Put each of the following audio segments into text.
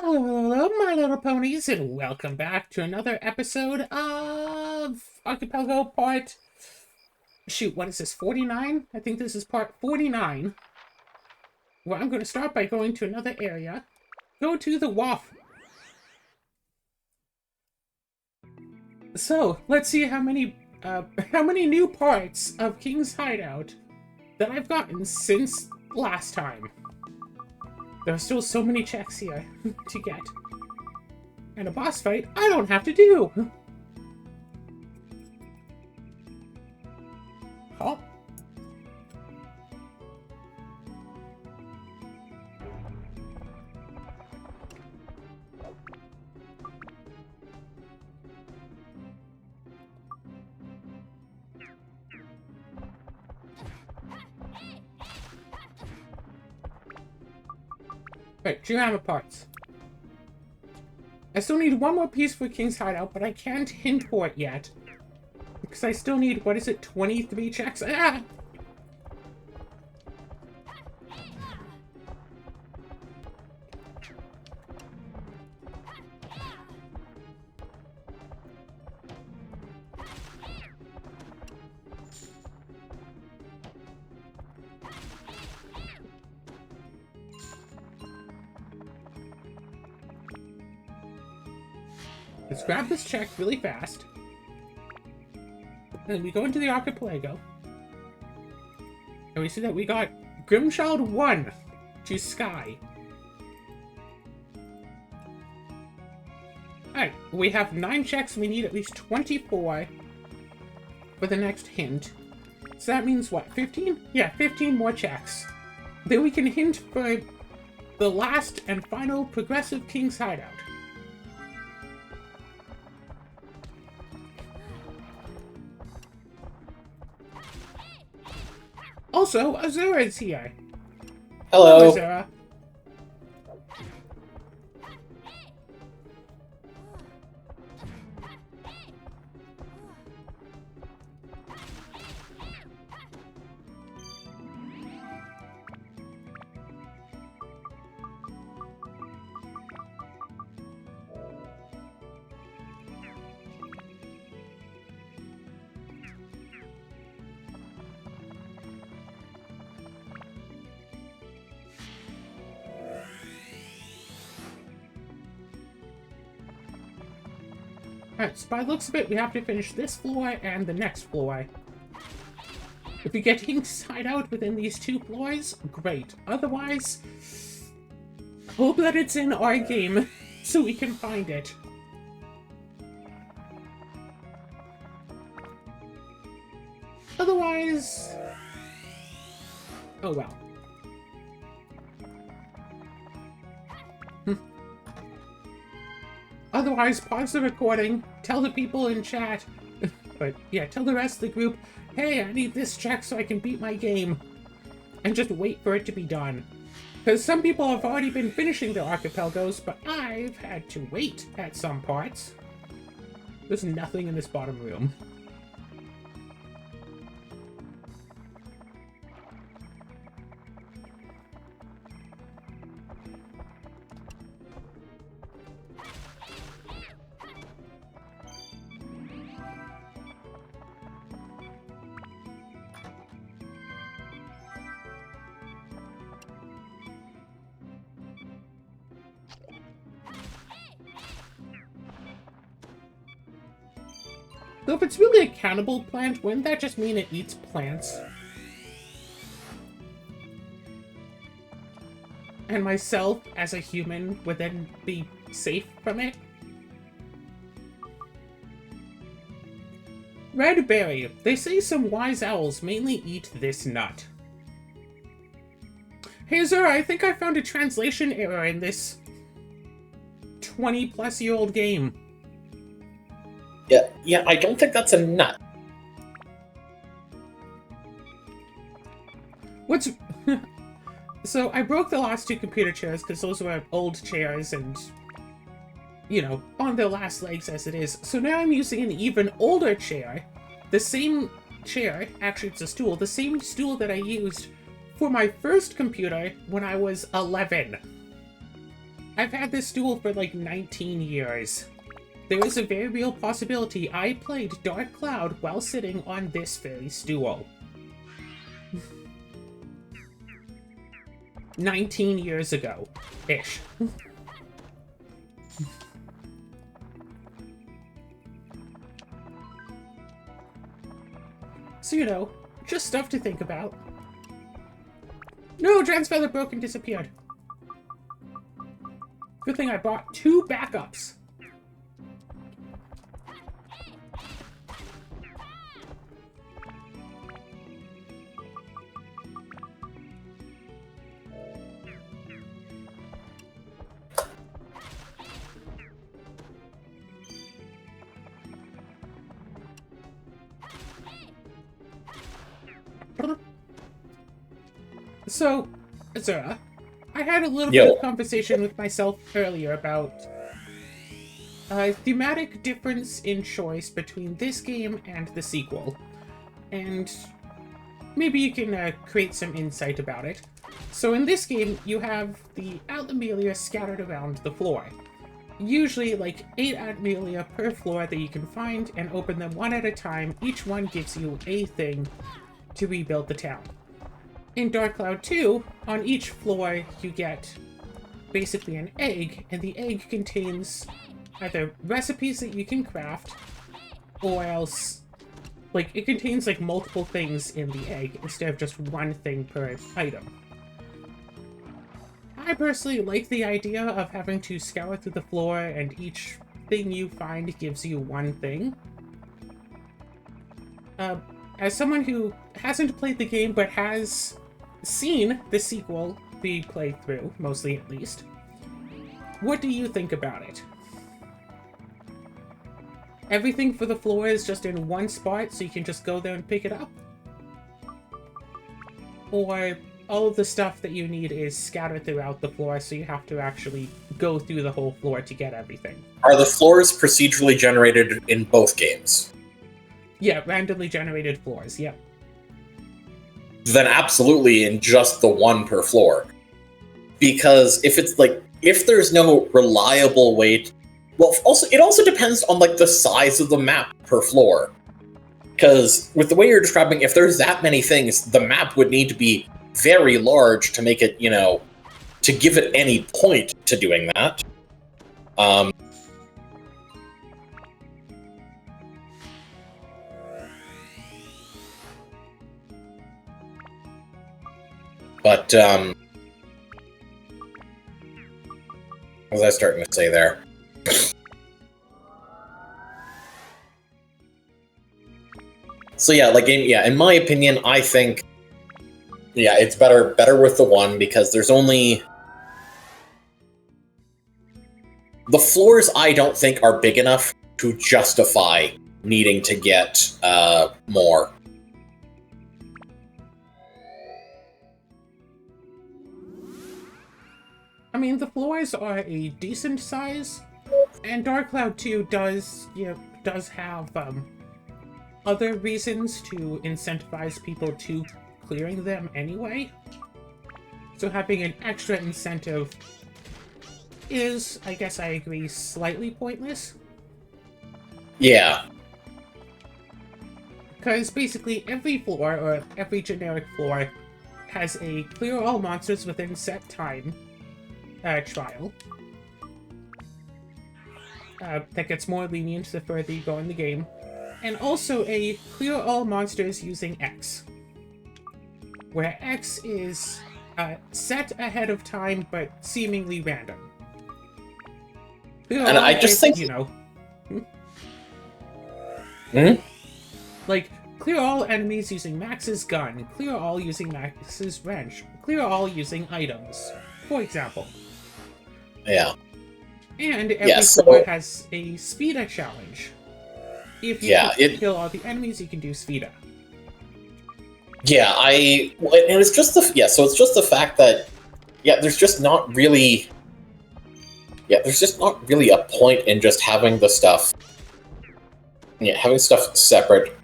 Hello, my little ponies, and welcome back to another episode of Archipelgo part... Shoot, what is this, 49? I think this is part 49. Where I'm going to start by going to another area. Go to the WAF. So, let's see how many new parts of King's Hideout that I've gotten since last time. There are still so many checks here to get. And a boss fight I don't have to do! Oh. Right, Geohammer parts. I still need one more piece for King's Hideout, but I can't hint for it yet. Because I still need, what is it, 23 checks? Ah! Let's grab this check really fast. And then we go into the Archipelgo. And we see that we got Grimchild 1 to Sky. Alright, we have 9 checks. We need at least 24 for the next hint. So that means what, 15? Yeah, 15 more checks. Then we can hint for the last and final progressive King's Hideout. Also, Azura is here. Hello. Azura. Alright, so by the looks of it, we have to finish this floor and the next floor. If we get King's Hideout within these 2 floors, great. Otherwise, hope that it's in our game so we can find it. Otherwise... oh well. Otherwise, pause the recording, tell the people in chat, but yeah, tell the rest of the group, hey, I need this check so I can beat my game, and just wait for it to be done. Because some people have already been finishing their archipelagos, but I've had to wait at some parts. There's nothing in this bottom room. So if it's really a cannibal plant, wouldn't that just mean it eats plants? And myself, as a human, would then be safe from it? Red berry. They say some wise owls mainly eat this nut. Hey Zura, I think I found a translation error in this 20-plus-year-old game. Yeah, I don't think that's a nut. What's... So, I broke the last 2 computer chairs because those were old chairs and, you know, on their last legs as it is. So now I'm using an even older chair. The same chair, actually it's a stool, the same stool that I used for my first computer when I was 11. I've had this stool for like 19 years. There is a very real possibility I played Dark Cloud while sitting on this very stool. 19 years ago-ish. So, you know, just stuff to think about. No, Dragon's Feather broke and disappeared. Good thing I bought 2 backups. So, Azura, I had a little bit of conversation with myself earlier about thematic difference in choice between this game and the sequel. And maybe you can create some insight about it. So in this game, you have the Atlamelia scattered around the floor. Usually like 8 Atlamelia per floor that you can find and open them one at a time. Each one gives you a thing to rebuild the town. In Dark Cloud 2, on each floor you get basically an egg, and the egg contains either recipes that you can craft, or else, like, it contains, like, multiple things in the egg, instead of just one thing per item. I personally like the idea of having to scour through the floor, and each thing you find gives you one thing. As someone who hasn't played the game, but has seen the sequel be played through, mostly at least, what do you think about it? Everything for the floor is just in one spot, so you can just go there and pick it up? Or all of the stuff that you need is scattered throughout the floor, so you have to actually go through the whole floor to get everything? Are the floors procedurally generated in both games? Yeah, randomly generated floors, yep. Then absolutely in just the one per floor. Because if it's like, if there's no reliable way to, well, it also depends on like the size of the map per floor. Because with the way you're describing, if there's that many things, the map would need to be very large to make it, you know, to give it any point to doing that. But, what was I starting to say there? So yeah, like, in my opinion, I think, yeah, it's better with the one, because there's only... The floors, I don't think, are big enough to justify needing to get, more. I mean, the floors are a decent size, and Dark Cloud 2 does have, other reasons to incentivize people to clearing them anyway. So having an extra incentive is, I guess I agree, slightly pointless. Yeah. Because basically every floor, or every generic floor, has a clear all monsters within set time trial. That gets more lenient the further you go in the game. And also a clear all monsters using X, where X is set ahead of time but seemingly random. And I just think, you know, like, clear all enemies using Max's gun, clear all using Max's wrench, clear all using items, for example. Yeah. And every floor has a Speeda challenge. If you kill all the enemies, you can do Speeda. Yeah, and it's just so it's just the fact that, there's just not really a point in just having the stuff, having stuff separate.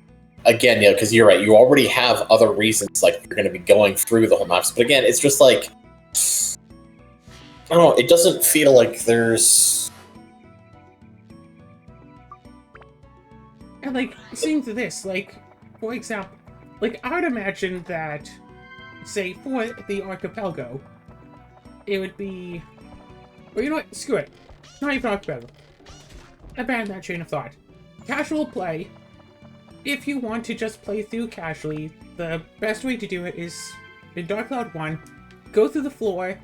Again, because you're right, you already have other reasons, like, you're going to be going through the whole maps, but again, it's just like, I don't know, it doesn't feel like there's... And, like, seeing to this, like, for example, like, I would imagine that, say, for the Archipelgo, it would be... Or you know what? Screw it. Not even Archipelgo. Abandon that train of thought. Casual play. If you want to just play through casually, the best way to do it is, in Dark Cloud 1, go through the floor,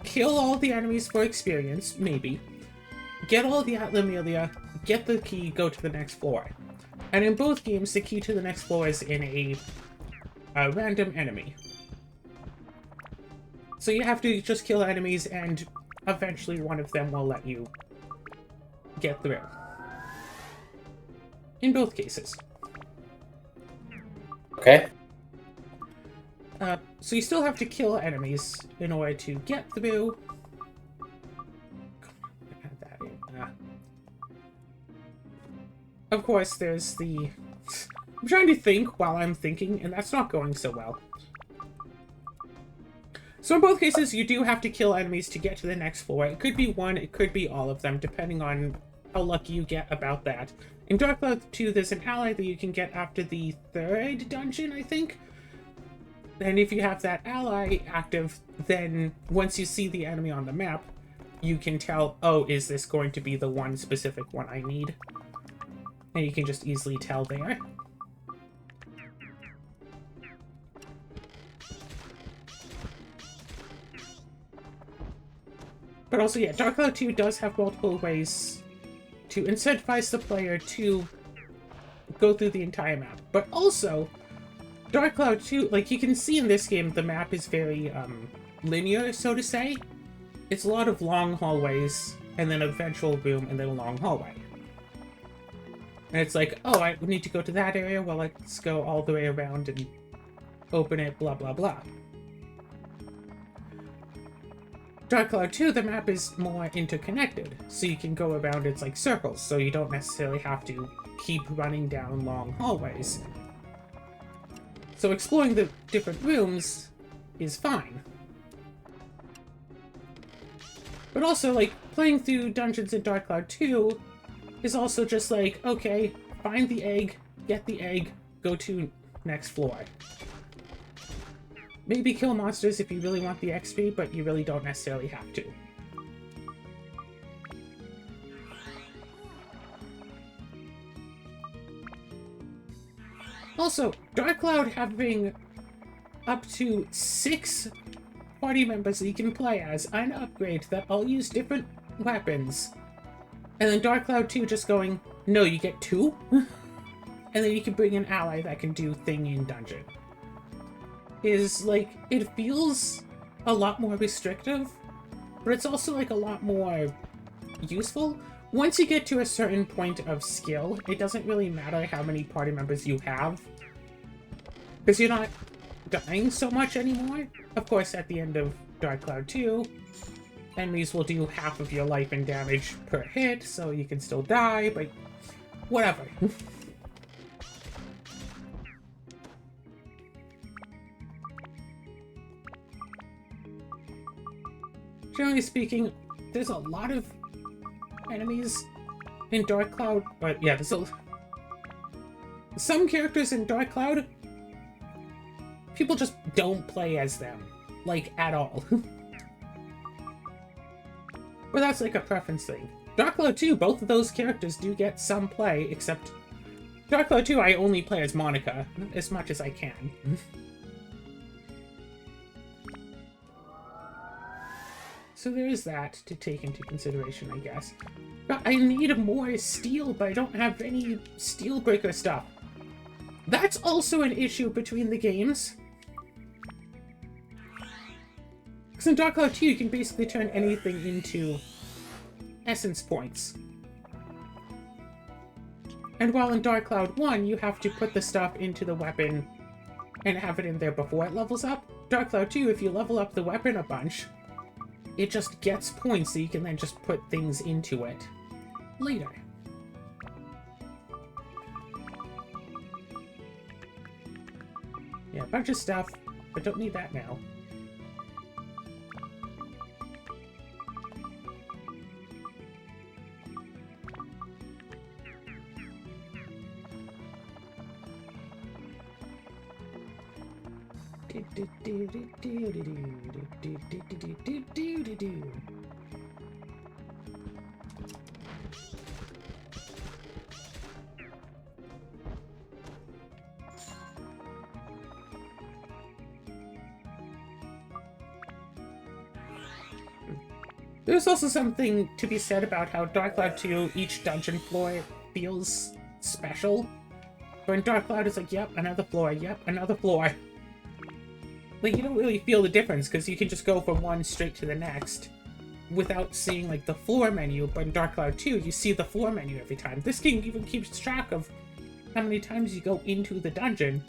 kill all the enemies for experience, maybe, get all the Atlamelia, get the key, go to the next floor. And in both games, the key to the next floor is in a random enemy. So you have to just kill enemies, and eventually one of them will let you get through. In both cases. Okay. So you still have to kill enemies in order to get through. Add that in. Of course, there's the... I'm trying to think while I'm thinking, and that's not going so well. So in both cases, you do have to kill enemies to get to the next floor. It could be one, it could be all of them, depending on how lucky you get about that. In Dark Cloud 2, there's an ally that you can get after the 3rd dungeon, I think? And if you have that ally active, then once you see the enemy on the map, you can tell, oh, is this going to be the one specific one I need? And you can just easily tell there. But also, yeah, Dark Cloud 2 does have multiple ways to incentivize the player to go through the entire map. But also, Dark Cloud 2, like you can see in this game, the map is very linear, so to say. It's a lot of long hallways, and then a ventral room, and then a long hallway. And it's like, oh, I need to go to that area, well, let's go all the way around and open it, blah, blah, blah. Dark Cloud 2, the map is more interconnected, so you can go around, it's like circles, so you don't necessarily have to keep running down long hallways. So exploring the different rooms is fine. But also, like, playing through dungeons in Dark Cloud 2 is also just like, okay, find the egg, get the egg, go to next floor. Maybe kill monsters if you really want the XP, but you really don't necessarily have to. Also, Dark Cloud having up to 6 party members that you can play as and upgrade that all use different weapons. And then Dark Cloud 2 just going, no, you get 2? And then you can bring an ally that can do thing in dungeon. Is like, it feels a lot more restrictive, but it's also like a lot more useful. Once you get to a certain point of skill, it doesn't really matter how many party members you have, because you're not dying so much anymore. Of course, at the end of Dark Cloud 2, enemies will do half of your life and damage per hit, so you can still die, but whatever. Generally speaking, there's a lot of enemies in Dark Cloud, but yeah, some characters in Dark Cloud, people just don't play as them, like, at all. But that's like a preference thing. Dark Cloud 2, both of those characters do get some play, except Dark Cloud 2, I only play as Monica, as much as I can. So there is that to take into consideration, I guess. But I need more steel, but I don't have any steel breaker stuff. That's also an issue between the games. Because in Dark Cloud 2, you can basically turn anything into essence points. And while in Dark Cloud 1, you have to put the stuff into the weapon and have it in there before it levels up, Dark Cloud 2, if you level up the weapon a bunch, it just gets points so you can then just put things into it later. Yeah, a bunch of stuff, but don't need that now. There's also something to be said about how Dark Cloud 2, each dungeon floor feels special. But in Dark Cloud, it's like, yep, another floor, yep, another floor. Like, you don't really feel the difference, because you can just go from one straight to the next without seeing, like, the floor menu. But in Dark Cloud 2, you see the floor menu every time. This game even keeps track of how many times you go into the dungeon.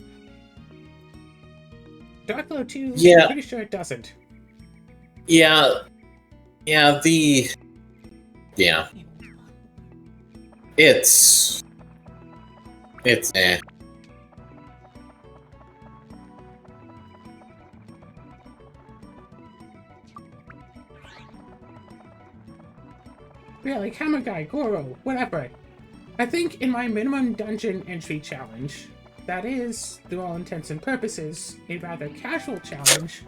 Dark Cloud 2, Yeah. I'm pretty sure it doesn't. Yeah, It's eh. Yeah, like Hammer Guy, Goro, whatever. I think in my minimum dungeon entry challenge, that is, through all intents and purposes, a rather casual challenge,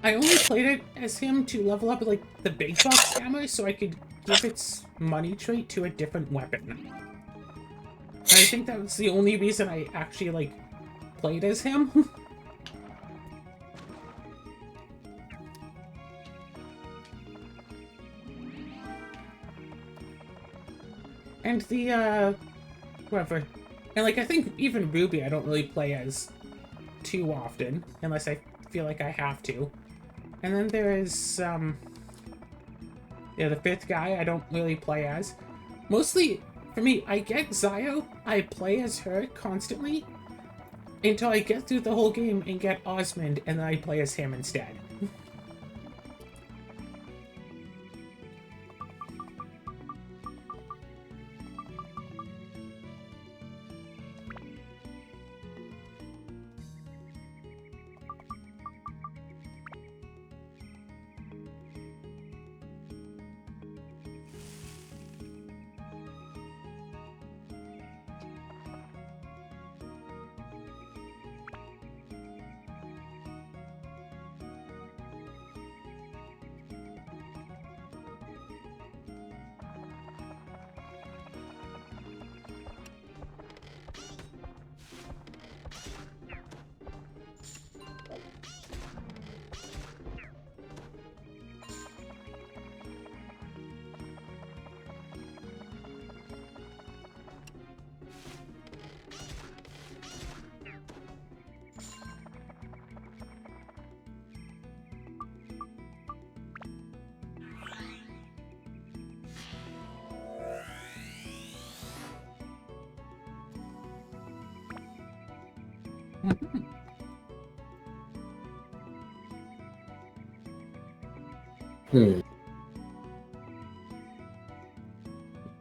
I only played it as him to level up, like, the big box hammer so I could give its money trait to a different weapon. And I think that was the only reason I actually, like, played as him. And the, whatever. And, like, I think even Ruby I don't really play as too often, unless I feel like I have to. And then there is, yeah, the fifth guy I don't really play as. Mostly, for me, I get Zio, I play as her constantly, until I get through the whole game and get Osmond, and then I play as him instead.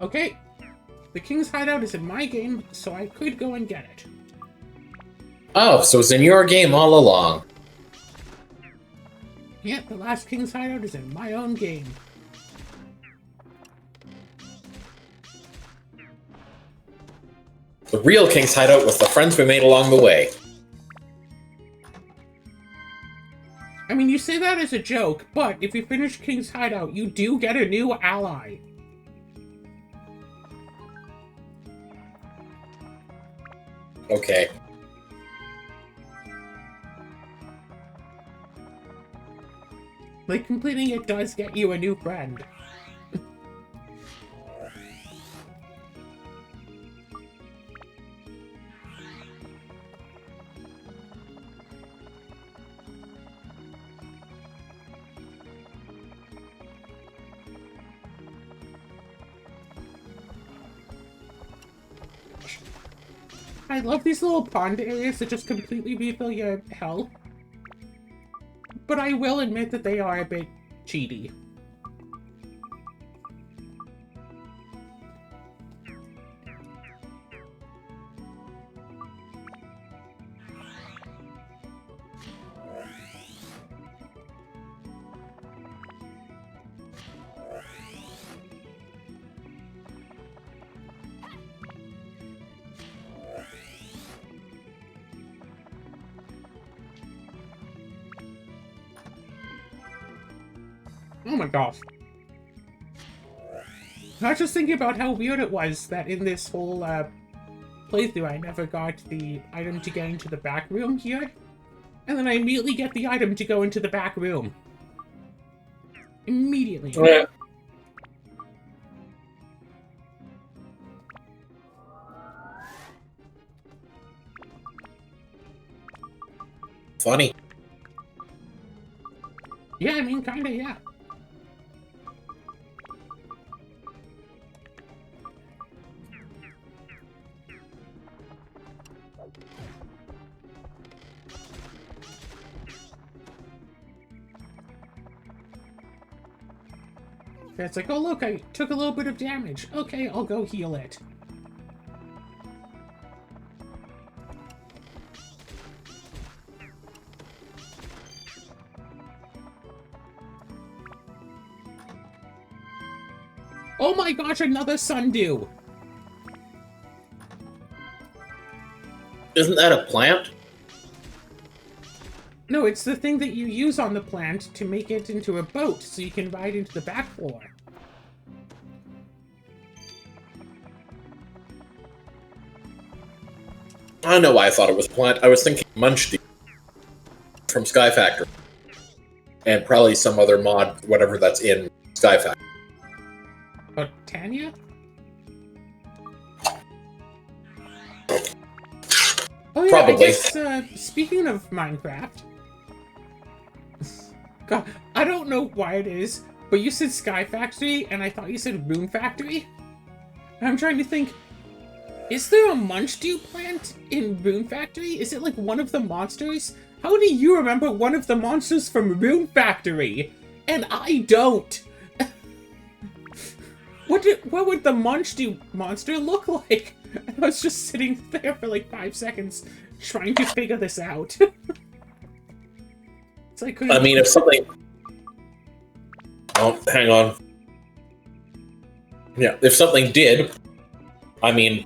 Okay, the King's Hideout is in my game, so I could go and get it. Oh, so it's in your game all along. Yeah, the last King's Hideout is in my own game. The real King's Hideout with the friends we made along the way. I mean, you say that as a joke, but if you finish King's Hideout, you do get a new ally. Okay. Like, completing it does get you a new friend. I love these little pond areas that just completely refill your health. But I will admit that they are a bit cheaty. my gosh. I was just thinking about how weird it was that in this whole playthrough I never got the item to get into the back room here. And then I immediately get the item to go into the back room. Immediately. Yeah. Funny. Yeah, I mean, kinda, yeah. It's like, oh look, I took a little bit of damage. Okay, I'll go heal it. Oh my gosh, another sundew! Isn't that a plant? No, it's the thing that you use on the plant to make it into a boat so you can ride into the back floor. I don't know why I thought it was a plant. I was thinking Munchkin from Sky Factory. And probably some other mod, whatever that's in Sky Factory. Oh, Tanya? Oh yeah, Probably. I guess, speaking of Minecraft... God, I don't know why it is, but you said Sky Factory, and I thought you said Rune Factory? I'm trying to think, is there a Munchdew plant in Rune Factory? Is it like one of the monsters? How do you remember one of the monsters from Rune Factory? And I don't! What would the Munchdew monster look like? I was just sitting there for like 5 seconds trying to figure this out. It's like, I mean, if something... Oh, hang on. Yeah, if something did, I mean,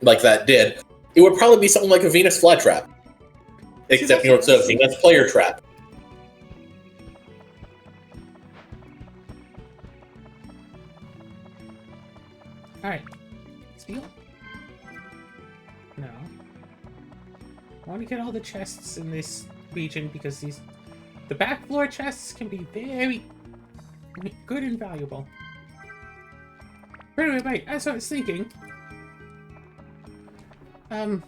like that did, it would probably be something like a Venus flytrap. Except, you know, it's a Venus player trap. Alright. Steal? No. I want to get all the chests in this region because the back floor chests can be very good and valuable. But anyway, right, as I was thinking, your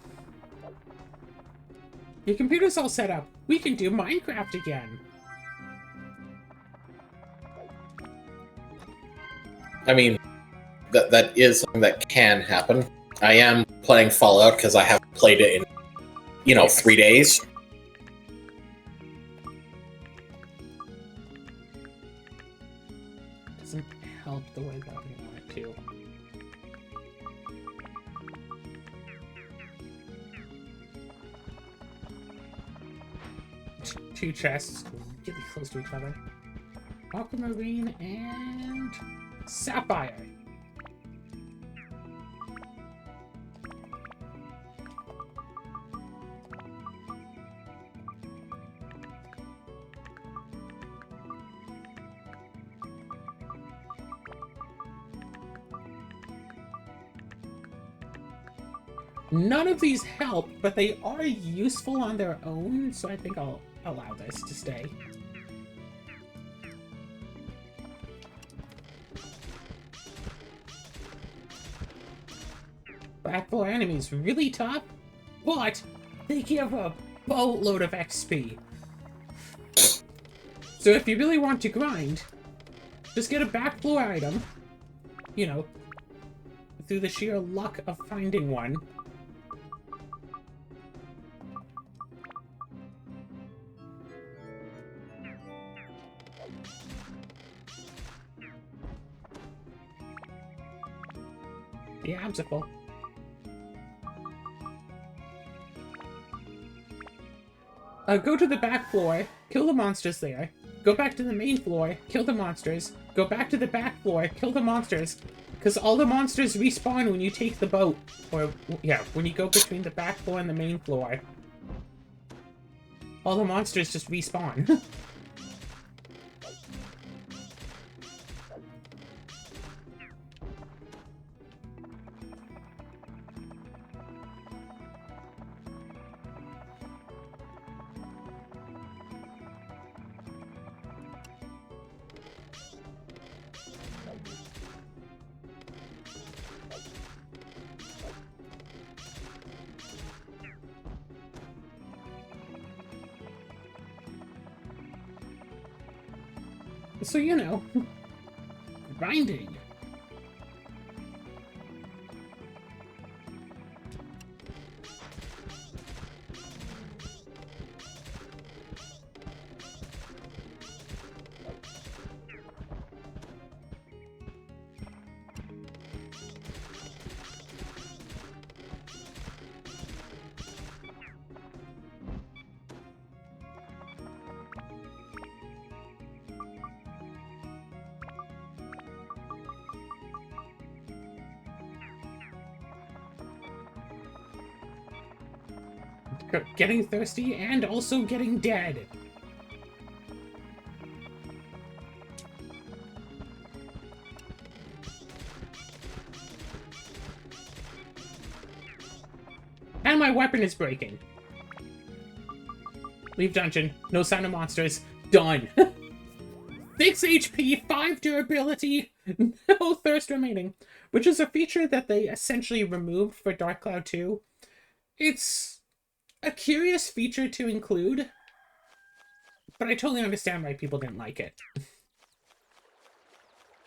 computer's all set up. We can do Minecraft again. I mean, that is something that can happen. I am playing Fallout because I haven't played it in, 3 days. Doesn't help the way that we want it to. Two chests really close to each other. Aquamarine and sapphire. None of these help, but they are useful on their own, so I think I'll allow this to stay. Back floor enemies really tough, but they give a boatload of XP. So if you really want to grind, just get a back floor item, through the sheer luck of finding one. The abs are full. Go to the back floor, kill the monsters there. Go back to the main floor, kill the monsters. Go back to the back floor, kill the monsters. Because all the monsters respawn when you take the boat. Or, yeah, when you go between the back floor and the main floor. All the monsters just respawn. So, you know, grinding. Getting thirsty and also getting dead. And my weapon is breaking. Leave dungeon. No sign of monsters. Done. 6 HP, 5 durability, no thirst remaining. Which is a feature that they essentially removed for Dark Cloud 2. It's a curious feature to include, but I totally understand why people didn't like it.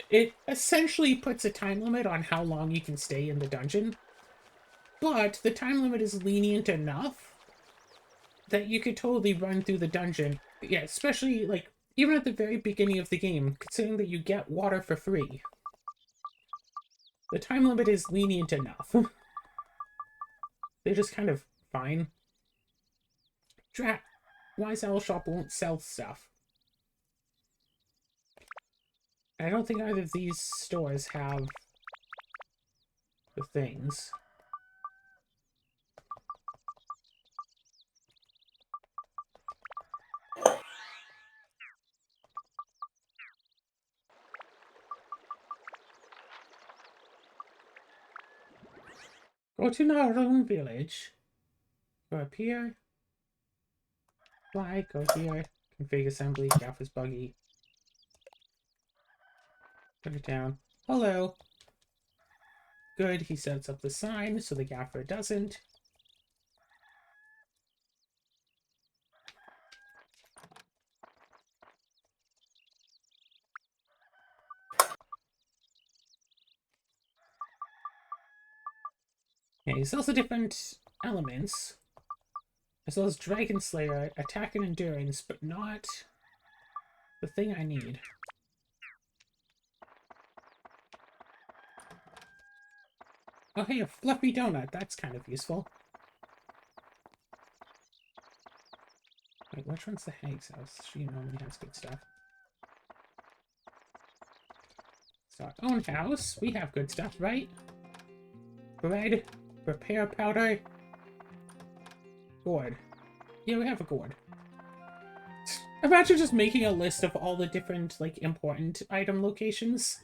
It essentially puts a time limit on how long you can stay in the dungeon, but the time limit is lenient enough that you could totally run through the dungeon. Yeah, especially, like, even at the very beginning of the game, considering that you get water for free. The time limit is lenient enough. They're just kind of fine. Drat. Wise Owl Shop won't sell stuff. I don't think either of these stores have the things. Go to Narun Village. Go up here. Fly, go here. Config assembly, Gaffer's buggy. Put it down. Hello. Good, he sets up the sign so the Gaffer doesn't. Yeah, he sells the different elements, as well as Dragon Slayer, attack and endurance, but not the thing I need. Oh hey, a fluffy donut, that's kind of useful. Wait, which one's the Hag's house? She normally has good stuff. So our own house, we have good stuff, right? Bread, repair powder, gourd. Yeah, we have a gourd. Imagine just making a list of all the different, like, important item locations.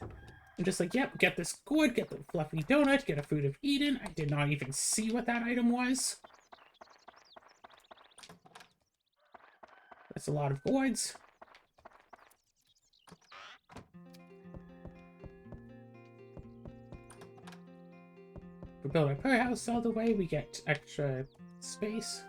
I'm just like, yep, get this gourd, get the fluffy donut, get a Fruit of Eden. I did not even see what that item was. That's a lot of gourds. We build our per house all the way, we get extra space.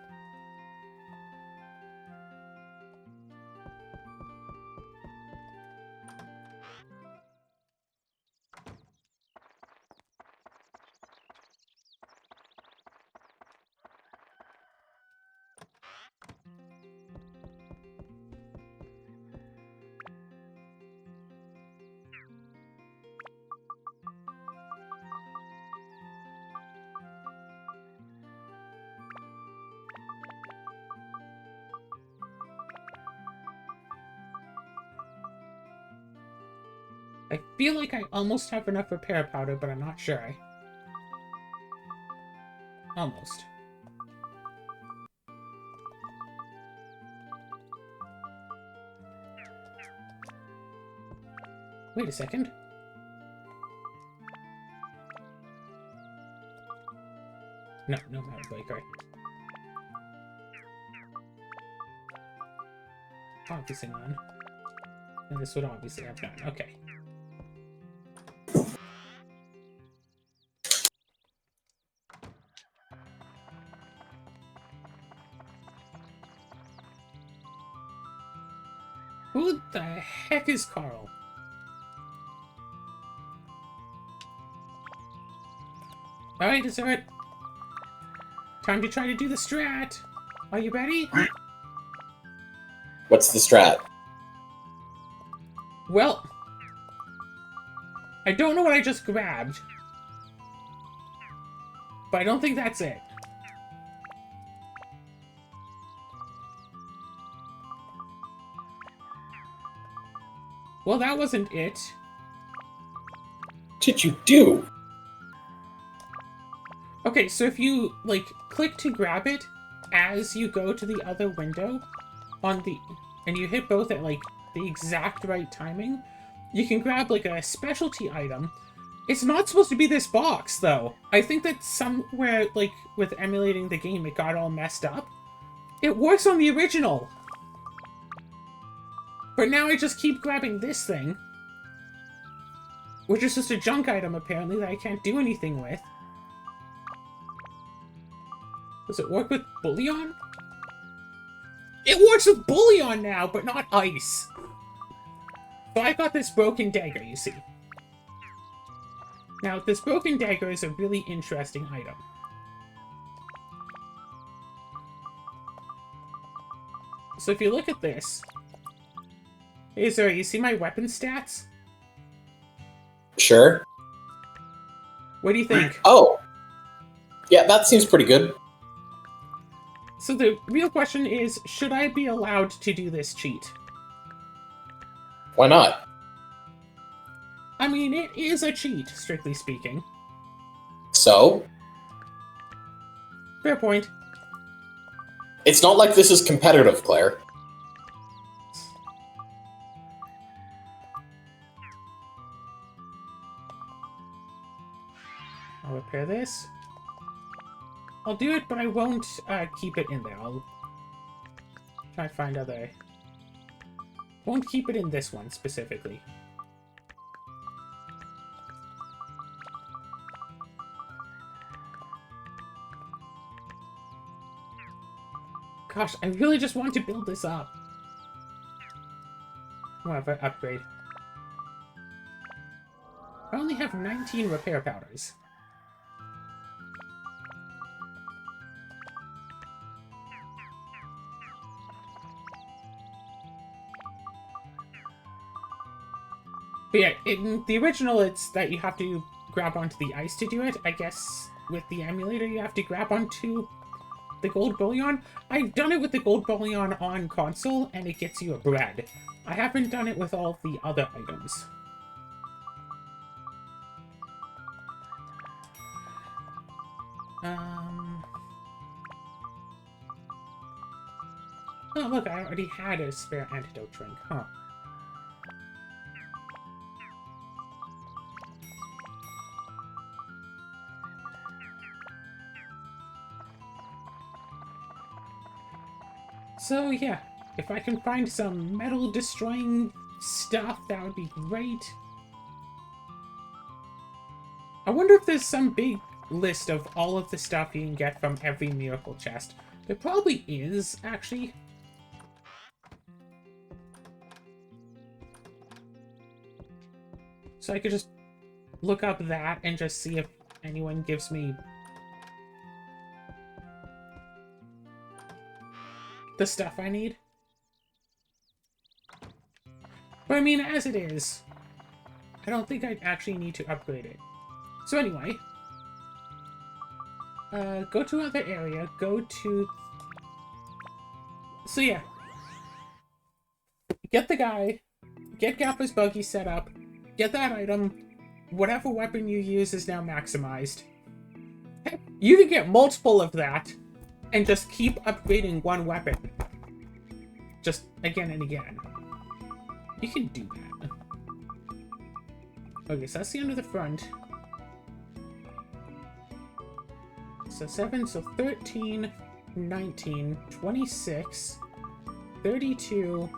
I feel like I almost have enough repair powder, but I'm not sure. Almost. Wait a second. No, no Mount Breaker. Focusing on. And this would obviously have done. Okay. Who the heck is Carl? Alright, dessert. Time to try to do the strat. Are you ready? What's the strat? Well, I don't know what I just grabbed, but I don't think that's it. Well, that wasn't it. What did you do? Okay, so if you, like, click to grab it as you go to the other window on the... and you hit both at, like, the exact right timing, you can grab, like, a specialty item. It's not supposed to be this box, though. I think that somewhere, like, with emulating the game, it got all messed up. It works on the original! But now I just keep grabbing this thing, which is just a junk item, apparently, that I can't do anything with. Does it work with Bullion? It works with Bullion now, but not ice. So I got this broken dagger, you see. Now, this broken dagger is a really interesting item. So if you look at this... Hey, sorry, you see my weapon stats? Sure. What do you think? Oh! Yeah, that seems pretty good. So the real question is, should I be allowed to do this cheat? Why not? I mean, it is a cheat, strictly speaking. So? Fair point. It's not like this is competitive, Claire. I'll repair this. I'll do it, but I won't keep it in there. I'll try to find other... Won't keep it in this one, specifically. Gosh, I really just want to build this up. Whatever, upgrade. I only have 19 repair powders. But yeah, in the original, it's that you have to grab onto the ice to do it. I guess with the emulator, you have to grab onto the gold bullion. I've done it with the gold bullion on console, and it gets you a bread. I haven't done it with all the other items. Oh, look, I already had a spare antidote drink, huh? So, yeah, if I can find some metal-destroying stuff, that would be great. I wonder if there's some big list of all of the stuff you can get from every miracle chest. There probably is, actually. So I could just look up that and just see if anyone gives me the stuff I need. But I mean, as it is, I don't think I actually need to upgrade it. So anyway, go to another area, go to... So yeah, get the guy, get Gappa's buggy set up, get that item, whatever weapon you use is now maximized. Heck, you can get multiple of that, and just keep upgrading one weapon. Just again and again. You can do that. Okay, so that's the end of the front. So 7, so 13, 19, 26, 32...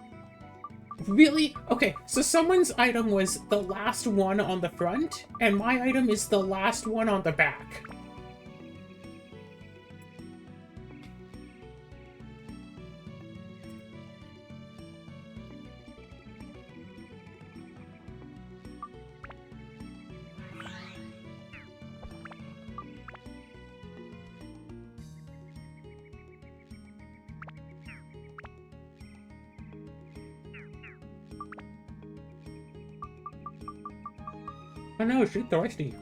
Really? Okay, so someone's item was the last one on the front, and my item is the last one on the back. Oh no, she's thirsty.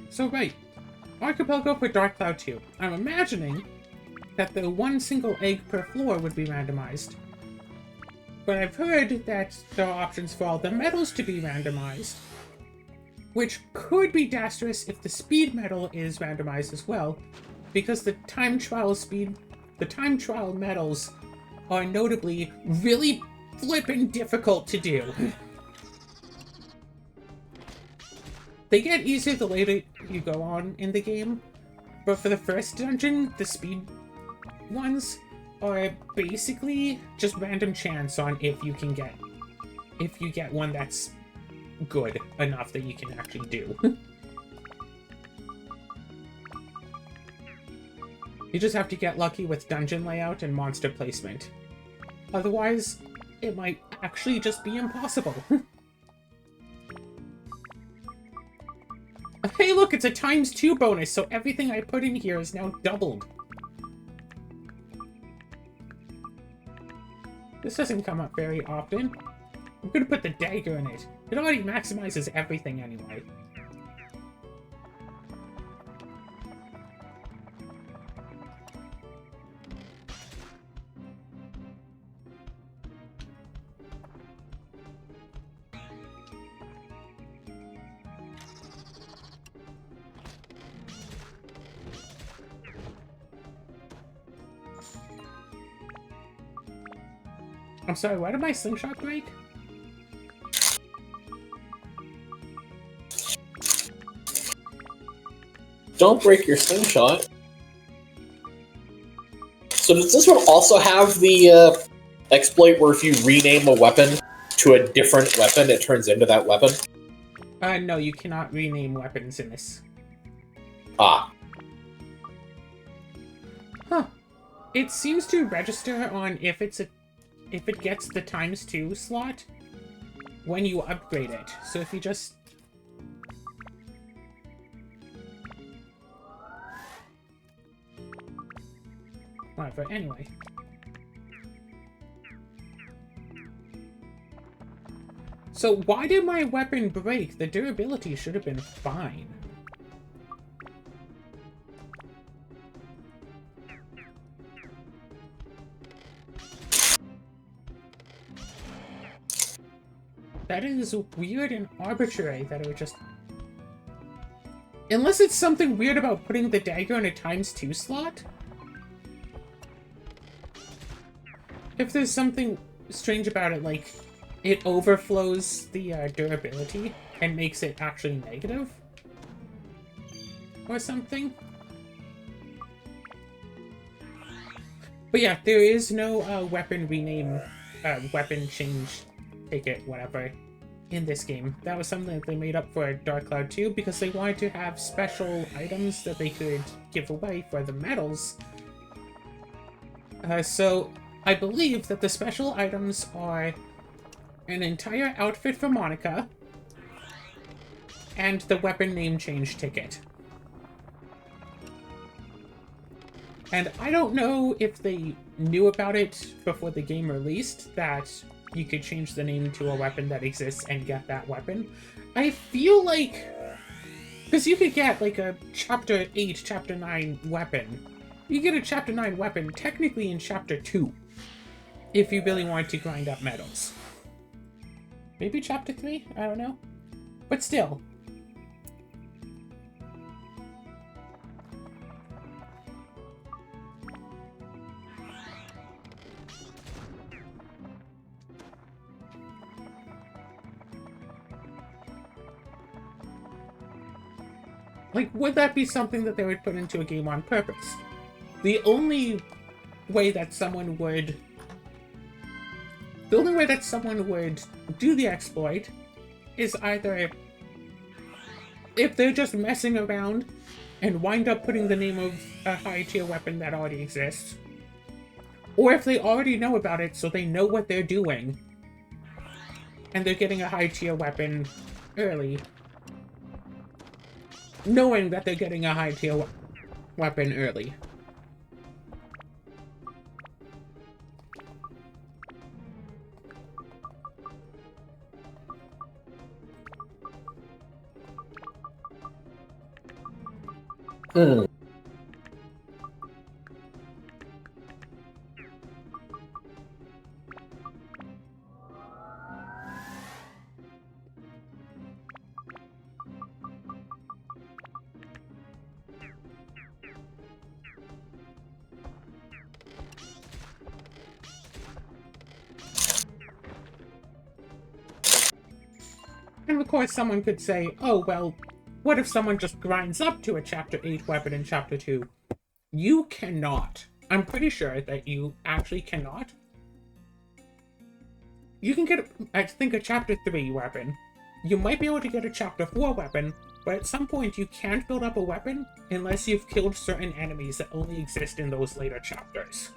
So right, Archipelgo for Dark Cloud 2. I'm imagining that the one single egg per floor would be randomized. But I've heard that there are options for all the medals to be randomized, which could be disastrous if the speed medal is randomized as well, because the time trial medals are notably really flippin' difficult to do. They get easier the later you go on in the game, but for the first dungeon, the speed ones are basically just random chance on if you get one that's good enough that you can actually do. You just have to get lucky with dungeon layout and monster placement. Otherwise, it might actually just be impossible. Hey look, it's a ×2 bonus, so everything I put in here is now doubled. This doesn't come up very often. I'm gonna put the dagger in it. It already maximizes everything anyway. I'm sorry, why did my slingshot break? Don't break your slingshot. So does this one also have the exploit where if you rename a weapon to a different weapon, it turns into that weapon? No, you cannot rename weapons in this. Ah. Huh. It seems to register on if it gets the ×2 slot when you upgrade it. So if you just... Whatever, anyway. So why did my weapon break? The durability should have been fine. That is weird and arbitrary that it would just... Unless it's something weird about putting the dagger in a ×2 slot? If there's something strange about it, like it overflows the durability and makes it actually negative? Or something? But yeah, there is no weapon rename, weapon change ticket, whatever, in this game. That was something that they made up for Dark Cloud 2 because they wanted to have special items that they could give away for the medals. So I believe that the special items are an entire outfit for Monica and the weapon name change ticket. And I don't know if they knew about it before the game released, that you could change the name to a weapon that exists and get that weapon. I feel like... Because you could get, like, a Chapter 8, Chapter 9 weapon. You get a Chapter 9 weapon technically in Chapter 2. If you really wanted to grind up medals. Maybe Chapter 3? I don't know. But still, Like, would that be something that they would put into a game on purpose? The only way that someone would... The only way that someone would do the exploit is either if they're just messing around and wind up putting the name of a high-tier weapon that already exists, or if they already know about it so they know what they're doing, and they're getting a high-tier weapon early, knowing that they're getting a high-tier weapon early. Hmm. And of course someone could say, oh well, what if someone just grinds up to a Chapter 8 weapon in Chapter 2? You cannot. I'm pretty sure that you actually cannot. You can get, I think, a Chapter 3 weapon. You might be able to get a Chapter 4 weapon, but at some point you can't build up a weapon unless you've killed certain enemies that only exist in those later chapters.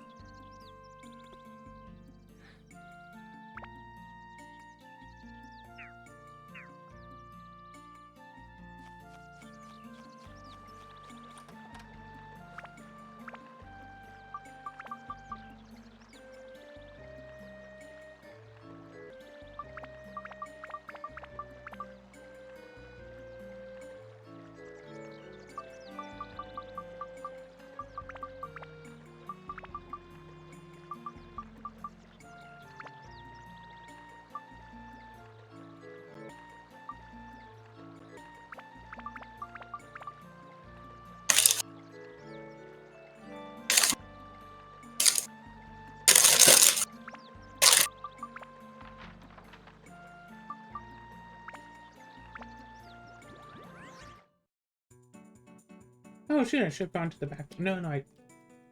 Oh shit, I should have gone to the back. No, I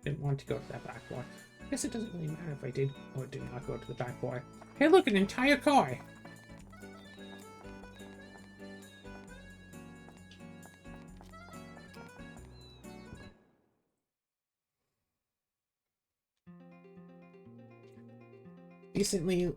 didn't want to go to that back door. I guess it doesn't really matter if I did or did not go to the back door. Hey look, an entire car! Decently...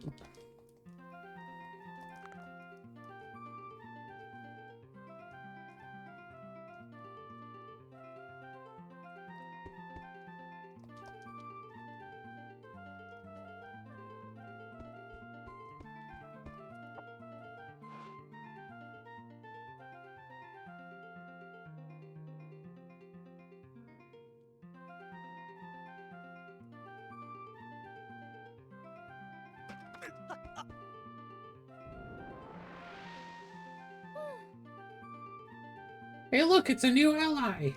Hey look, it's a new ally!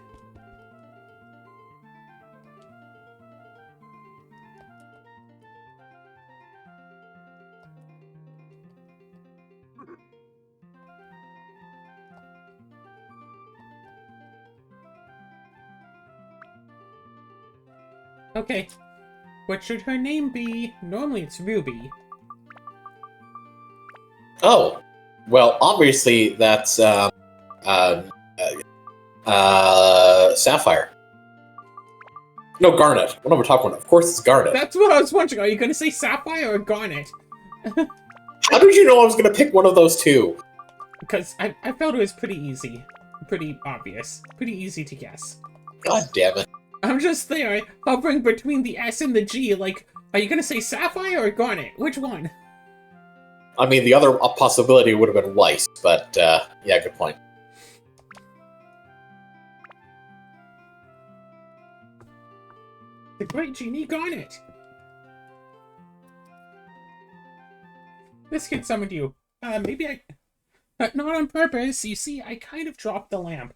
Okay, what should her name be? Normally it's Ruby. Oh, well, obviously that's Sapphire. No, Garnet. What am I talking about? Of course it's Garnet. That's what I was wondering. Are you going to say Sapphire or Garnet? How did you know I was going to pick one of those two? Because I felt it was pretty easy. Pretty obvious. Pretty easy to guess. God damn it. I'm just there, hovering between the S and the G, like, are you going to say Sapphire or Garnet? Which one? I mean, the other possibility would have been Weiss, but, yeah, good point. The Great Genie Garnet! This kid summoned you. Maybe I... not on purpose. You see, I kind of dropped the lamp.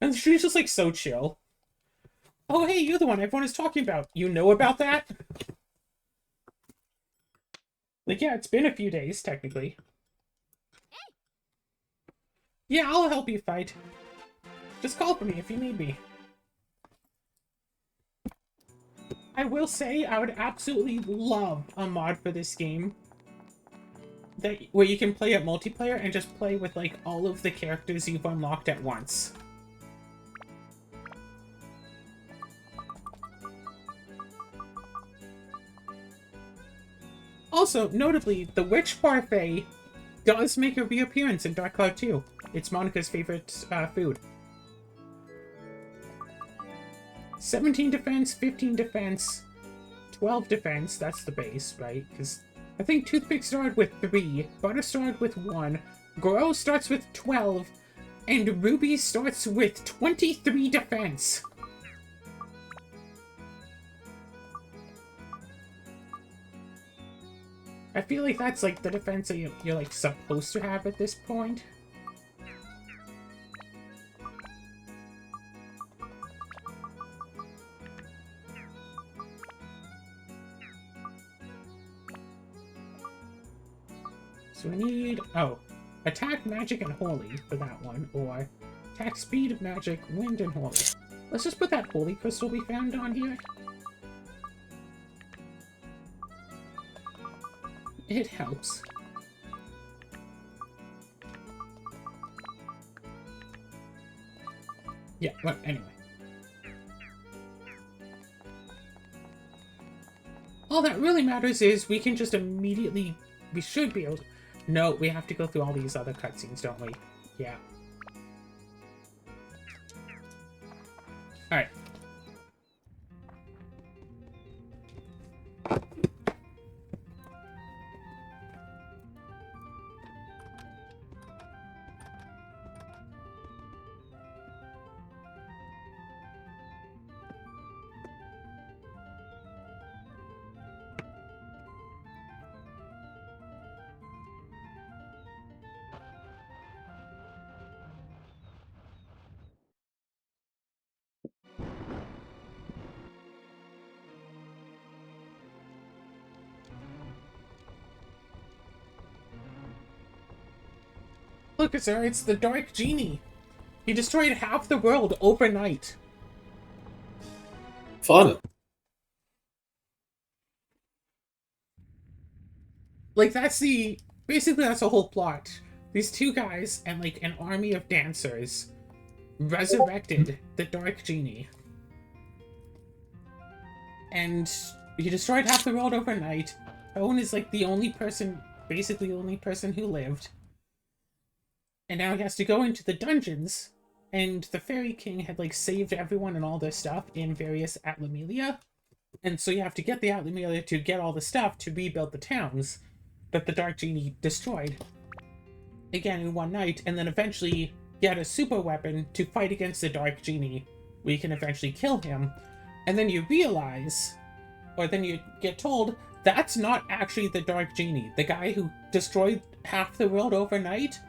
And she's just, like, so chill. Oh, hey, you're the one everyone is talking about. You know about that? Like, yeah, it's been a few days, technically. Yeah, I'll help you fight. Just call for me if you need me. I will say I would absolutely love a mod for this game where you can play it multiplayer and just play with like all of the characters you've unlocked at once. Also, notably, the Witch Parfait does make a reappearance in Dark Cloud 2. It's Monica's favorite food. 17 defense, 15 defense, 12 defense, that's the base, right? Because I think Toothpick started with 3, Butter started with 1, Grow starts with 12, and Ruby starts with 23 defense. I feel like that's like the defense that you're like supposed to have at this point. So we need, attack, magic, and holy for that one, or attack, speed, magic, wind, and holy. Let's just put that holy crystal we found on here. It helps. Yeah, well, anyway. All that really matters is we can just immediately... We should be able to... No, we have to go through all these other cutscenes, don't we? Yeah. Alright. Look, sir, it's the Dark Genie. He destroyed half the world overnight. Fun. Like, that's the... Basically, that's the whole plot. These two guys and, like, an army of dancers resurrected the Dark Genie. And he destroyed half the world overnight. Owen is, like, the only person... Basically, the only person who lived. And now he has to go into the dungeons, and the Fairy King had, like, saved everyone and all this stuff in various Atlamelia. And so you have to get the Atlamelia to get all the stuff to rebuild the towns that the Dark Genie destroyed. Again, in one night, and then eventually get a super weapon to fight against the Dark Genie, where you can eventually kill him. And then you realize, or then you get told, that's not actually the Dark Genie. The guy who destroyed half the world overnight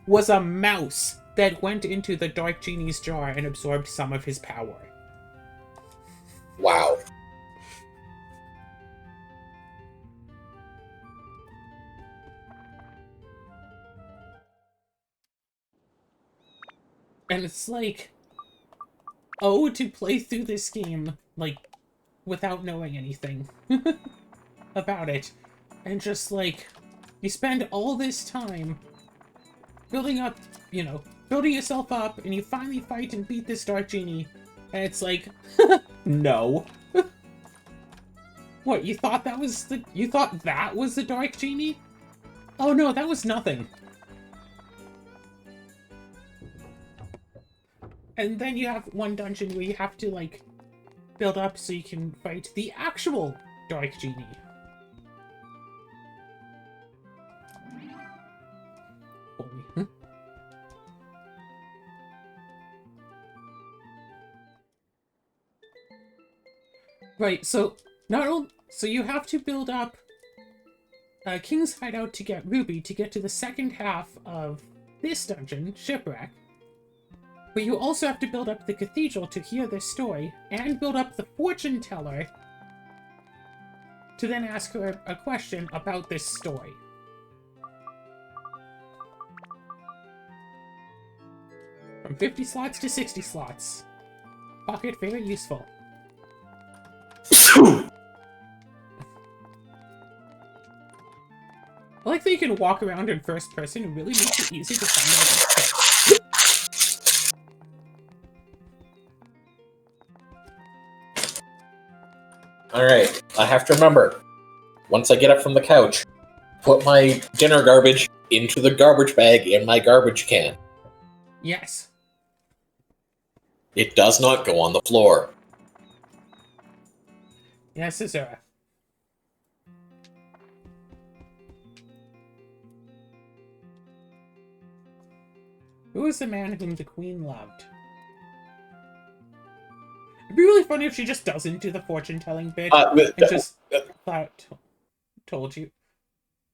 was a mouse that went into the Dark Genie's jar and absorbed some of his power. Wow. And it's like, oh, to play through this game, like, without knowing anything about it. And just, like, you spend all this time building up, you know, building yourself up, and you finally fight and beat this Dark Genie, and it's like, no. What, you thought that was the Dark Genie? Oh no, that was nothing. And then you have one dungeon where you have to, like, build up so you can fight the actual Dark Genie. Holy. Right, so so you have to build up King's Hideout to get Ruby to get to the second half of this dungeon, Shipwreck. But you also have to build up the cathedral to hear this story, and build up the fortune teller to then ask her a question about this story. From 50 slots to 60 slots. Pocket very useful. I like that you can walk around in first person. It really makes it easy to find out these tricks. Alright, I have to remember, once I get up from the couch, put my dinner garbage into the garbage bag in my garbage can. Yes. It does not go on the floor. Yes, sir. Who is the man whom the queen loved? It'd be really funny if she just doesn't do the fortune-telling bit and just told you.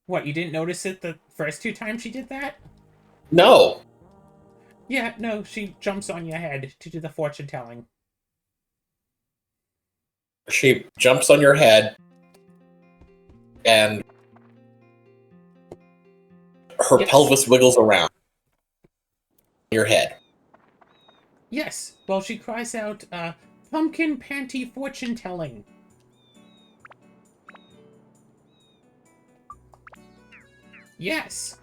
What, you didn't notice it the first 2 times she did that? No. Yeah, no, she jumps on your head to do the fortune-telling. She jumps on your head, and her pelvis wiggles around your head. Yes, well, she cries out, pumpkin panty fortune-telling. Yes!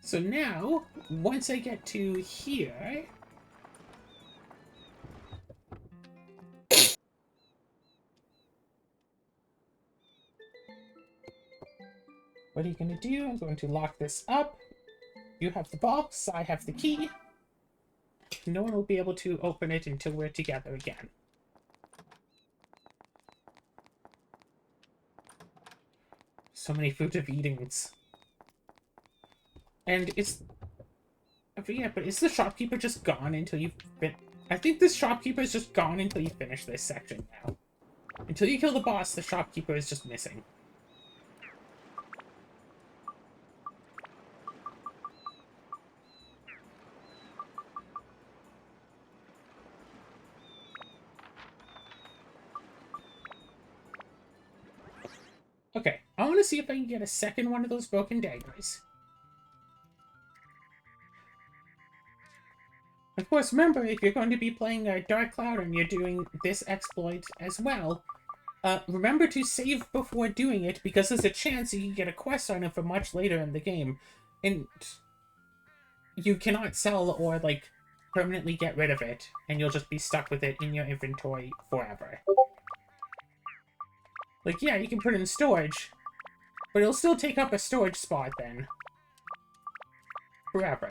So now, once I get to here... What are you going to do? I'm going to lock this up. You have the box, I have the key. No one will be able to open it until we're together again. So many food of eatings. And it's... Yeah, but is the shopkeeper just gone until you... I think this shopkeeper is just gone until you finish this section now. Until you kill the boss, the shopkeeper is just missing. Okay, I want to see if I can get a second one of those broken daggers. Of course, remember, if you're going to be playing Dark Cloud and you're doing this exploit as well, remember to save before doing it, because there's a chance you can get a quest on it for much later in the game, and you cannot sell or, like, permanently get rid of it, and you'll just be stuck with it in your inventory forever. Like, yeah, you can put it in storage, but it'll still take up a storage spot then. Forever.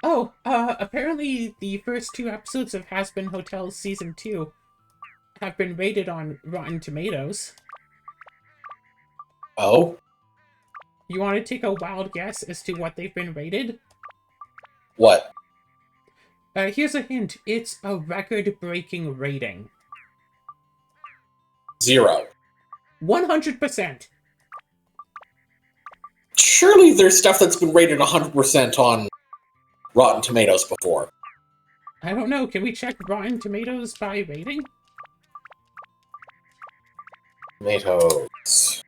Oh, apparently the first 2 episodes of Has-Been Hotel Season 2 have been rated on Rotten Tomatoes. Oh? You want to take a wild guess as to what they've been rated? What? Here's a hint. It's a record-breaking rating. 0. 100%! Surely there's stuff that's been rated 100% on Rotten Tomatoes before. I don't know. Can we check Rotten Tomatoes by rating? Tomatoes.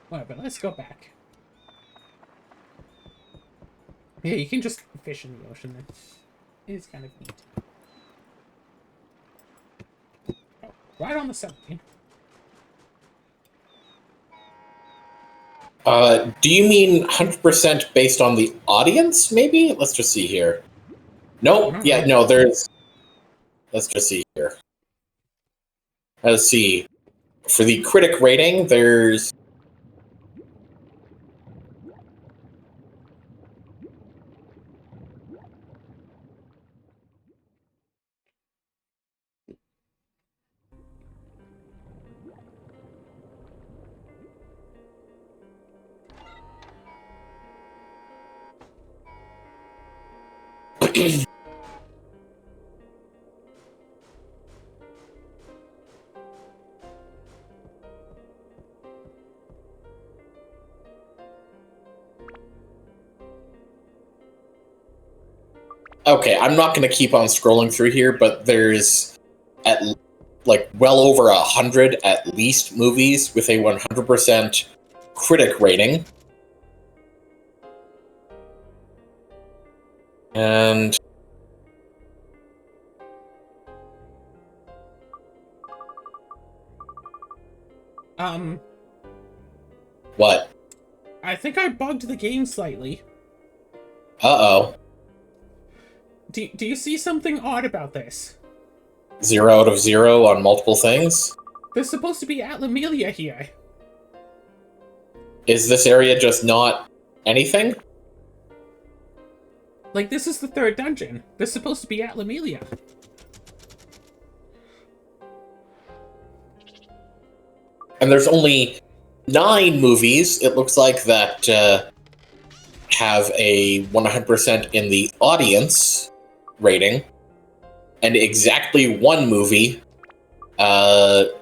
Whatever, let's go back. Yeah, you can just fish in the ocean then. It's kind of neat. Oh, right on the submarine. Do you mean 100% based on the audience, maybe? Let's just see here. Nope. Yeah, no, there's... Let's just see here. Let's see. For the critic rating, there's... Okay, I'm not going to keep on scrolling through here, but there's at like well over 100 at least movies with a 100% critic rating. And what? I think I bugged the game slightly. Uh-oh. Do you see something odd about this? 0 out of 0 on multiple things? There's supposed to be Atlamelia here. Is this area just not anything? Like, this is the third dungeon. There's supposed to be Atlamelia. And there's only 9 movies, it looks like, that have a 100% in the audience rating, and exactly 1 movie, well,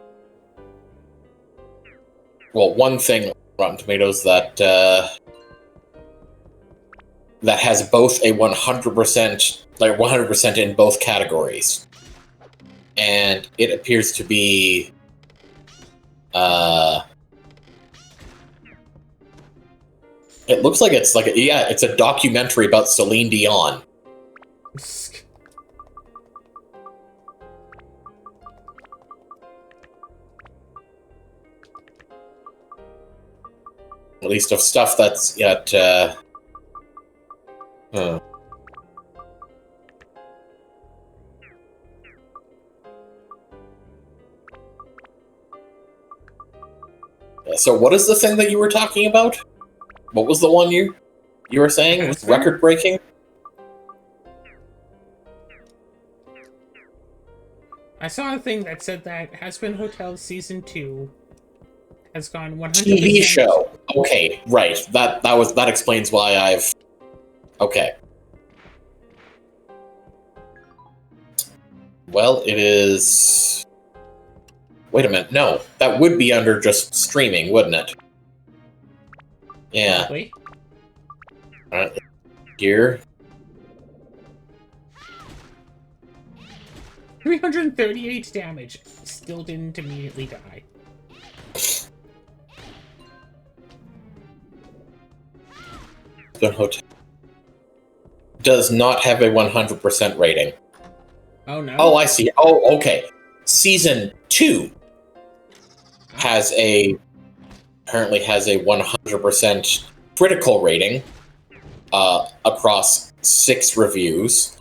one thing on Rotten Tomatoes that that has both a 100%, like 100% in both categories, and it appears to be it looks like it's like it's a documentary about Celine Dion. At least of stuff that's yet So what is the thing that you were talking about? What was the one you were saying was record breaking? I saw a thing that said that Hazbin Hotel Season 2 has gone 100%. TV show. Okay, right. That explains why I've... Okay. Well, it is... Wait a minute. No, that would be under just streaming, wouldn't it? Yeah. Probably. Alright. Here. 338 damage. Still didn't immediately die. The hotel does not have a 100% rating. Oh no. Oh, I see. Oh, okay. Season 2 has apparently has a 100% critical rating across 6 reviews.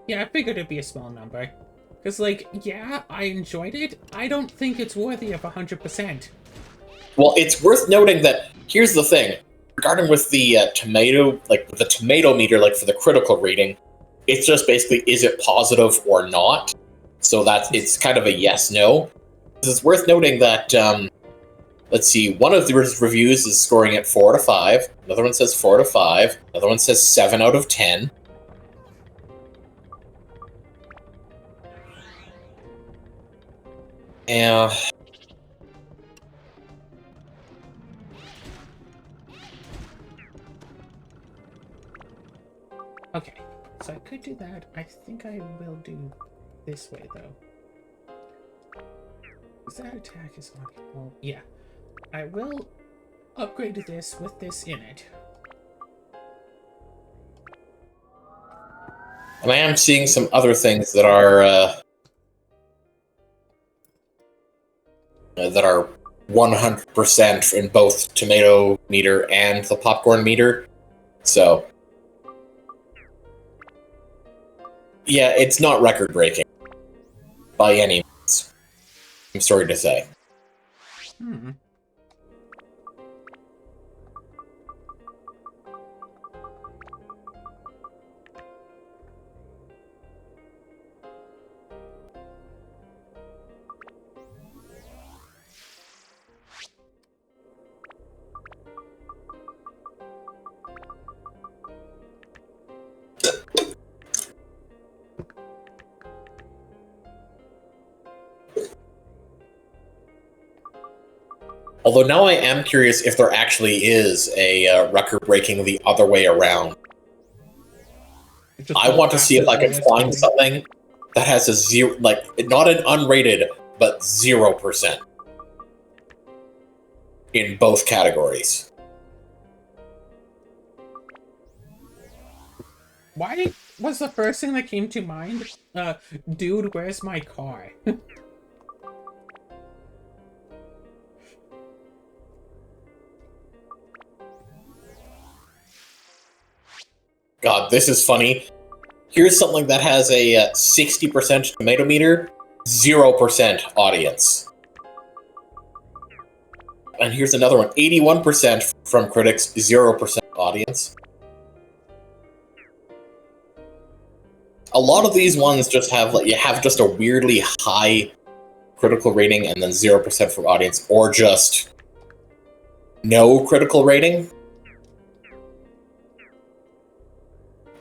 Yeah, I figured it'd be a small number. Because, like, yeah, I enjoyed it. I don't think it's worthy of 100%. Well, it's worth noting that, here's the thing. Regarding with the tomato, like, the tomato meter, like, for the critical rating, it's just basically, is it positive or not? So it's kind of a yes-no. It's worth noting that, let's see, one of the reviews is scoring at 4 out of 5. Another one says 4 out of 5. Another one says 7 out of 10. Yeah. Okay, so I could do that. I think I will do this way, though. Because that attack is on... Well, yeah. I will upgrade this with this in it. And I am seeing some other things that are 100% in both tomato meter and the popcorn meter. So, yeah, it's not record-breaking by any means. I'm sorry to say. Although now I am curious if there actually is a record breaking the other way around. I want to see if I can find something that has a zero, like, not an unrated, but 0% in both categories. Why was the first thing that came to mind, dude, where's my car? God, this is funny. Here's something that has a 60% tomato meter, 0% audience. And here's another one, 81% from critics, 0% audience. A lot of these ones just have, like, you have just a weirdly high critical rating and then 0% from audience, or just no critical rating.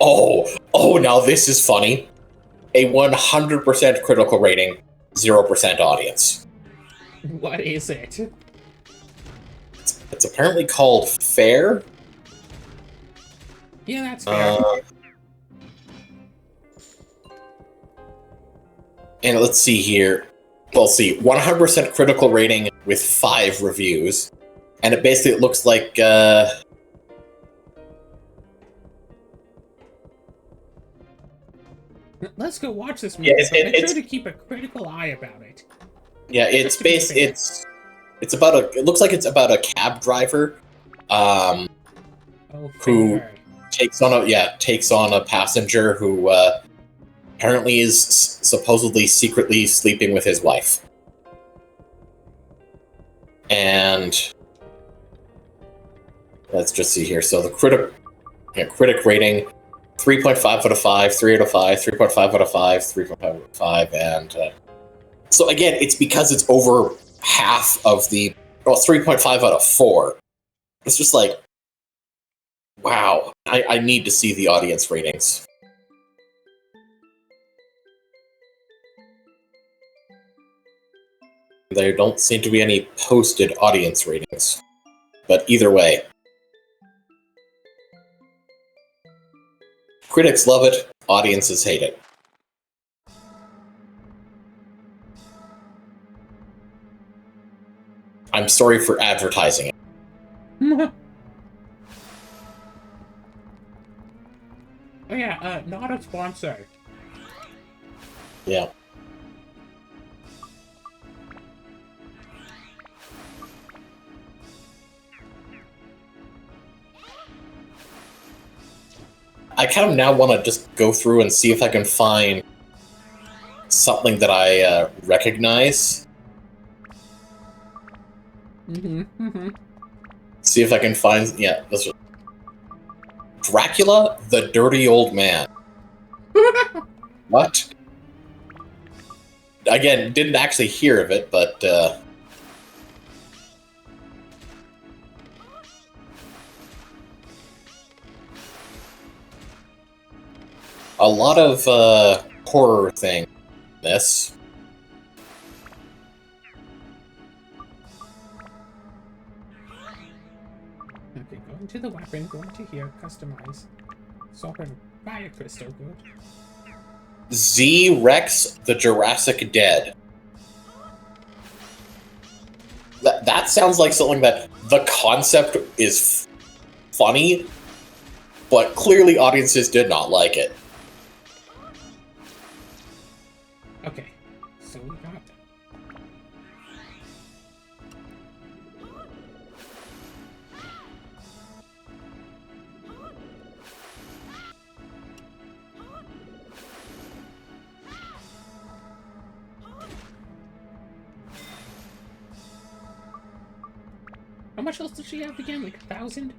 Oh, now this is funny. A 100% critical rating, 0% audience. What is it? It's apparently called Fair. Yeah, that's fair. And let's see here. We'll see. 100% critical rating with 5 reviews. And it basically looks like... Let's go watch this movie, but make sure to keep a critical eye about it. Yeah, it's about a... It looks like it's about a cab driver, who takes on a passenger who apparently is supposedly secretly sleeping with his wife. And let's just see here. So the critic rating, 3.5 out of 5, 3 out of 5, 3.5 out of 5, 3.5 out of 5, and so again, it's because it's over half of the, well, 3.5 out of 4. It's just like, wow, I need to see the audience ratings. There don't seem to be any posted audience ratings, but either way. Critics love it, audiences hate it. I'm sorry for advertising it. Oh yeah, not a sponsor. Yeah. I kind of now want to just go through and see if I can find something that I recognize. See if I can find... Yeah, this is... Dracula, the Dirty Old Man. What? Again, didn't actually hear of it, but... a lot of horror thing in this. Okay, going to the weapon, going to here, customize. Sovereign fire crystal, good. Z Rex the Jurassic Dead. That sounds like something that the concept is funny, but clearly audiences did not like it. Okay, so we got... How much else does she have again? Like 1,000?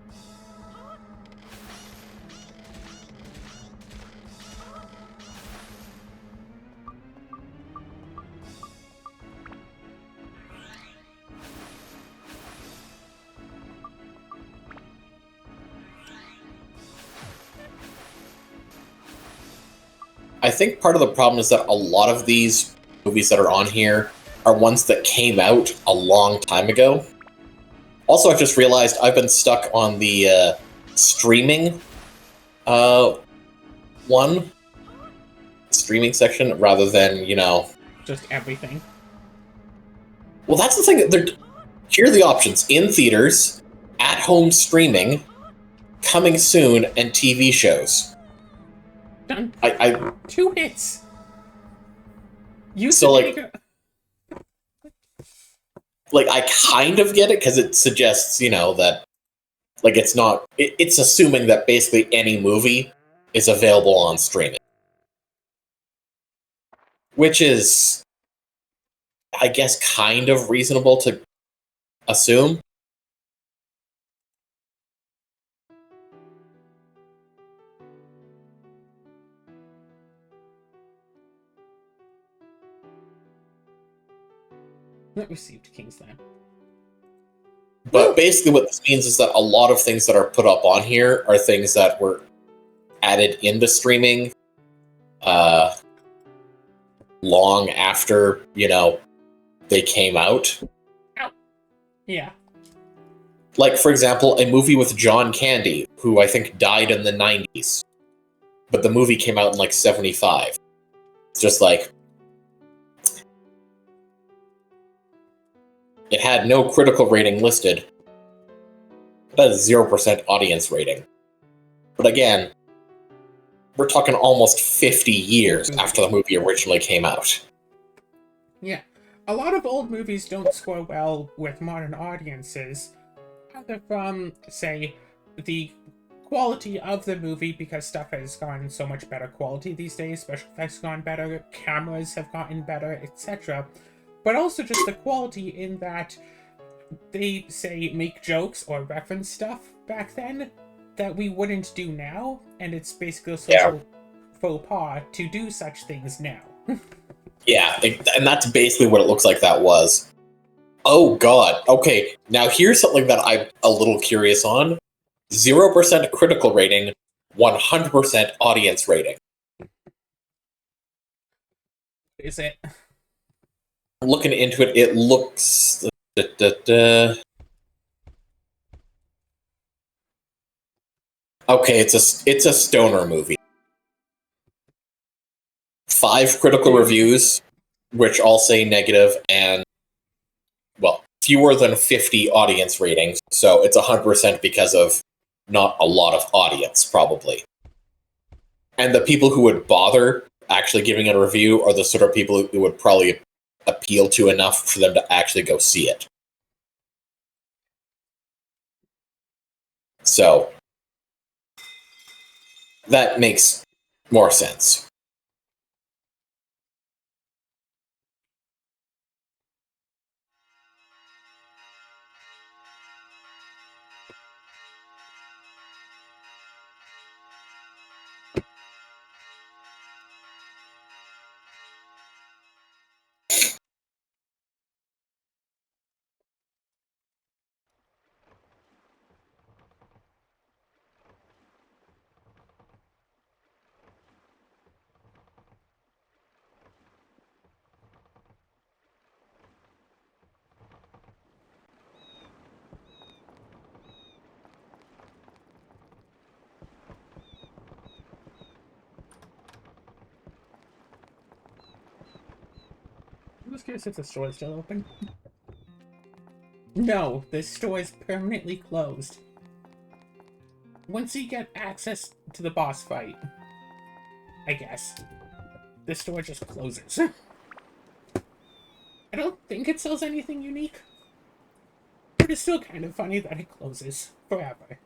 I think part of the problem is that a lot of these movies that are on here are ones that came out a long time ago. Also, I've just realized I've been stuck on the streaming streaming section rather than, Just everything. Well, that's the thing. Here are the options: in theaters, at home streaming, coming soon, and TV shows. Done. I 2 hits. So, I kind of get it because it suggests, that it's not. It's assuming that basically any movie is available on streaming, which is, I guess, kind of reasonable to assume. Not received, Kingsland. But basically what this means is that a lot of things that are put up on here are things that were added into streaming long after, they came out. Yeah. Like, for example, a movie with John Candy, who I think died in the 90s. But the movie came out in, 75. It's just it had no critical rating listed. It had a 0% audience rating. But again, we're talking almost 50 years after the movie originally came out. Yeah. A lot of old movies don't score well with modern audiences, either from, say, the quality of the movie, because stuff has gotten so much better quality these days, special effects have gotten better, cameras have gotten better, etc. But also just the quality in that they, say, make jokes or reference stuff back then that we wouldn't do now, and it's basically a social faux pas to do such things now. Yeah, and that's basically what it looks like that was. Oh god, okay, now here's something that I'm a little curious on. 0% critical rating, 100% audience rating. Is it? Looking into it, it looks... Okay, it's a stoner movie. 5 critical reviews, which all say negative, and, well, fewer than 50 audience ratings, so it's 100% because of not a lot of audience, probably. And the people who would bother actually giving it a review are the sort of people who would probably appeal to enough for them to actually go see it. So, that makes more sense. I'm just curious if the store is still open. No, the store is permanently closed. Once you get access to the boss fight, I guess, the store just closes. I don't think it sells anything unique, but it's still kind of funny that it closes forever.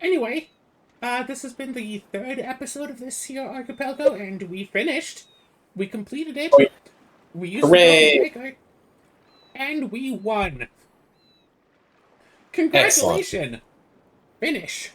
Anyway, this has been the 3rd episode of this here Archipelgo, and we finished. We completed it. We used the breaker, and we won. Congratulations! Finish.